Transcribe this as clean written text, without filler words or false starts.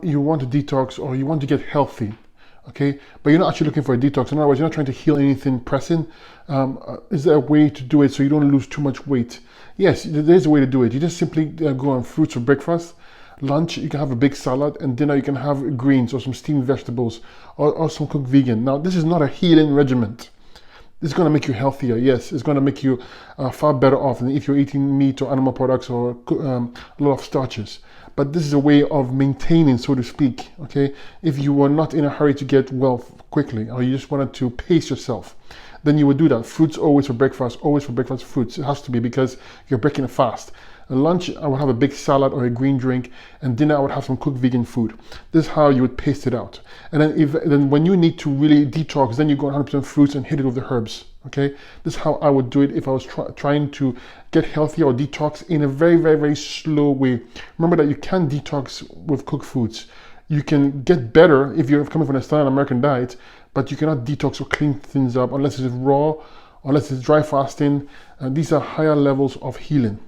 You want to detox or you want to get healthy, okay? But you're not actually looking for a detox. In other words, you're not trying to heal anything pressing. Is there a way to do it so you don't lose too much weight? Yes, there's a way to do it. You just simply go on fruits for breakfast. Lunch, you can have a big salad, and dinner you can have greens or some steamed vegetables or some cooked vegan. Now, this is not a healing regimen. It's going to make you healthier, yes. It's going to make you far better off than if you're eating meat or animal products or a lot of starches. But this is a way of maintaining, so to speak, okay? If you were not in a hurry to get well quickly, or you just wanted to pace yourself, then you would do that. Fruits always for breakfast fruits. It has to be because you're breaking a fast. At lunch, I would have a big salad or a green drink, and dinner I would have some cooked vegan food. This is how you would pace it out. And then when you need to really detox, then you go 100% fruits and hit it with the herbs. Okay, this is how I would do it if I was trying to get healthy or detox in a very, very, very slow way. Remember that you can detox with cooked foods. You can get better if you're coming from a standard American diet, but you cannot detox or clean things up unless it's raw, unless it's dry fasting. These are higher levels of healing.